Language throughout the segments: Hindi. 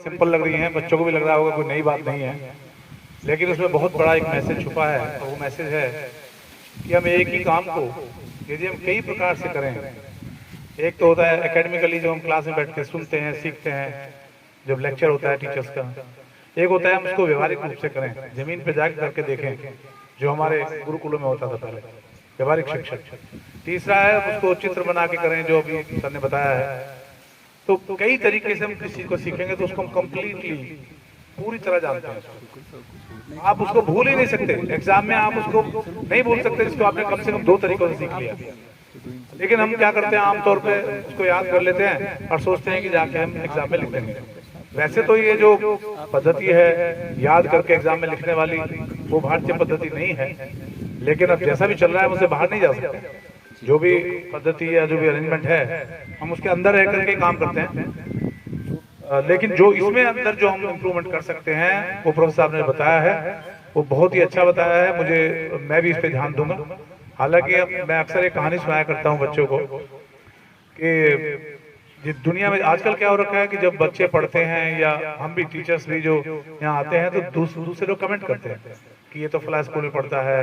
सिंपल लग रही हैं, बच्चों को भी लग रहा होगा कोई नई बात नहीं है, लेकिन उसमें बहुत बड़ा एक मैसेज छुपा है। और वो मैसेज है कि हम एक ही काम को यदि हम कई प्रकार से करें, एक तो होता है एकेडमिकली जो हम क्लास में बैठ के सुनते हैं सीखते हैं, जब लेक्चर होता है टीचर्स का, एक होता है हम उसको व्यवहारिक रूप से करें, जमीन पे जाकर करके देखें, जो हमारे गुरुकुलों में होता था पहले, व्यवहारिक शिक्षक। तीसरा है उसको चित्र बना के करें, जो अभी सर ने बताया है। तो कई तरीके से हम किसी चीज को सीखेंगे तो उसको हम कंप्लीटली पूरी तरह जानते हैं, आप उसको भूल ही नहीं सकते। एग्जाम में आप उसको नहीं भूल सकते जिसको आपने कम से कम 2 तरीकों से सीख लिया। लेकिन हम क्या करते हैं, आमतौर पे उसको याद कर लेते हैं और सोचते हैं कि जाके हम एग्जाम में लिख देंगे। वैसे तो ये जो पद्धति है याद करके एग्जाम में लिखने वाली, वो भारतीय पद्धति नहीं है, लेकिन अब जैसा भी चल रहा है हम उससे बाहर नहीं जा सकते। जो भी पद्धति या जो भी अरेंजमेंट है हम उसके अंदर रह करके काम करते हैं। लेकिन जो इसमें अंदर जो हम इम्प्रूवमेंट कर सकते हैं वो प्रोफेसर साहब ने बताया है, वो बहुत ही अच्छा बताया है। मैं भी इस पे ध्यान दूंगा। हालांकि मैं अक्सर एक कहानी सुनाया करता हूँ बच्चों को कि जिस दुनिया में आजकल क्या हो रखा है कि जब बच्चे पढ़ते हैं या हम भी टीचर्स भी जो यहाँ आते हैं तो दूसरे लोग कमेंट करते हैं कि ये तो फला स्कूल में पढ़ता है,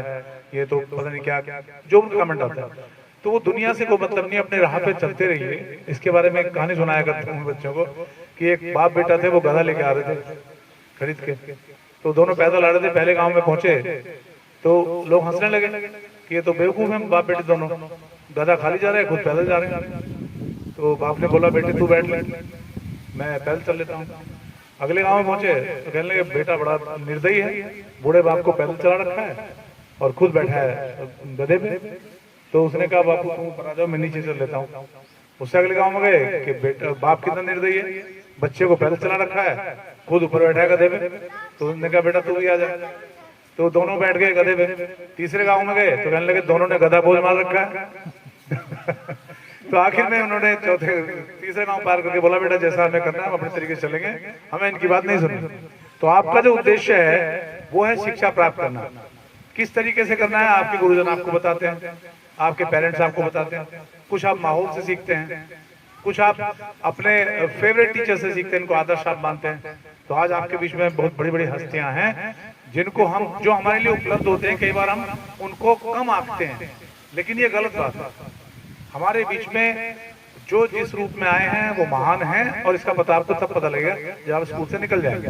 ये तो पता नहीं क्या जो उनका कमेंट आता है। तो वो दुनिया से कोई मतलब नहीं, अपने राह पे चलते रहिए। इसके बारे में एक कहानी सुनाया करता हूँ बच्चों को कि एक बाप बेटा थे, वो गधा लेके आ रहे थे खरीद के, तो दोनों पैदल आ रहे थे। पहले गांव में पहुंचे तो लोग हंसने लगे कि ये तो बेवकूफ है बाप बेटे दोनों, गधा खाली जा रहा है, खुद पैदल जा रहे हैं। तो बाप ने बोला बेटे तू बैठ ले, मैं पैदल चल लेता हूँ। अगले गांव में पहुंचे तो कहने लगे बेटा बड़ा निर्दयी है, बूढ़े बाप को पैदल चला रखा है और खुद बैठा है गधे पे। तो उसने कहा बापू तुम ऊपर आ जाओ, मैं नीचे चल लेता हूँ। उससे अगले गांव में गए कि बेटा बाप कितना निर्दयी है, बच्चे को पैदल चला रखा है, खुद ऊपर बैठा है गधे पे। तो उसने कहा बेटा तू भी आ जा। तो दोनों बैठ गए गधे पे। तीसरे गांव में गए तो कहने लगे दोनों ने गधा बोझ मार रखा है। तो आखिर में उन्होंने तीसरे गांव पार करके बोला बेटा जैसा हमें करना है हम अपने तरीके से चलेंगे, हमें इनकी बात नहीं सुननी। तो आपका जो उद्देश्य है वो है शिक्षा प्राप्त करना। किस तरीके से करना है आपके गुरुजन आपको बताते हैं, आपके पेरेंट्स आपको बताते हैं, कुछ आप माहौल से सीखते हैं, कुछ आप अपने फेवरेट टीचर से सीखते हैं, इनको आदर्श आप मानते हैं। तो आज आपके बीच में बहुत बड़ी बड़ी हस्तियां हैं जिनको हम, जो हमारे लिए उपलब्ध होते हैं, कई बार हम उनको कम आंकते हैं, लेकिन ये गलत बात है। हमारे बीच में जो जिस रूप में आए हैं वो महान हैं, और इसका पता आपको तब पता लगेगा जब आप स्कूल से निकल जाएंगे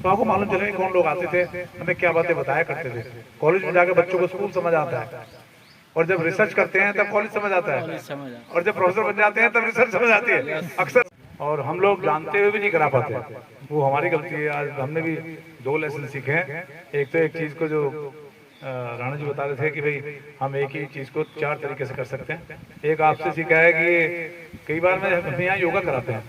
तो आपको मालूम चलेगा कौन लोग आते थे, हमें क्या बातें बताया करते थे। कॉलेज में जाकर बच्चों को स्कूल समझ आता है, और जब रिसर्च करते हैं तब कॉलेज समझ आता है, और जब प्रोफेसर बन जाते हैं तब रिसर्च समझ आती है अक्सर। और हम लोग जानते हुए भी नहीं करा पाते, वो हमारी गलती है। आज हमने भी 2 लेसन सीखे हैं। एक तो एक चीज को जो राणा जी बता रहे थे कि भाई हम एक ही चीज को 4 तरीके से कर सकते हैं। एक आपसे सीखा है कि कई बार हम यहाँ योगा कराते हैं,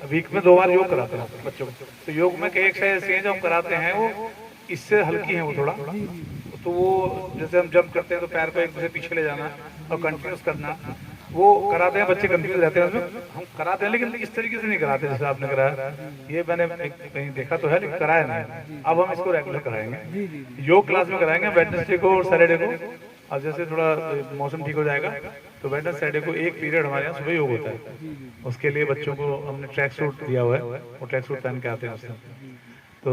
वीक में 2 बार योग कराते हैं बच्चों को। तो योग में कई एक्सरसाइज ऐसी हैं जो हम कराते हैं वो इससे हल्की है वो थोड़ा। तो वो जैसे हम जंप करते हैं तो पैर को एक दूसरे पीछे ले जाना और कंटिन्यूस करना, वो कराते हैं। बच्चे कंफ्यूज रहते हैं उसमें, हम कराते हैं लेकिन इस तरीके से नहीं कराते जैसे आपने कराया। ये मैंने कहीं देखा तो है लेकिन कराया नहीं। अब हम इसको रेगुलर कराएंगे, योग क्लास में कराएंगे वेडनेसडे को और सैटरडे को। अब जैसे थोड़ा मौसम ठीक हो जाएगा तो वेडनेसडे सैटरडे को एक पीरियड हमारे यहाँ सुबह योग होता है। उसके लिए बच्चों को हमने ट्रैक सूट दिया हुआ है, वो ट्रैक सूट पहन के आते हैं उससे।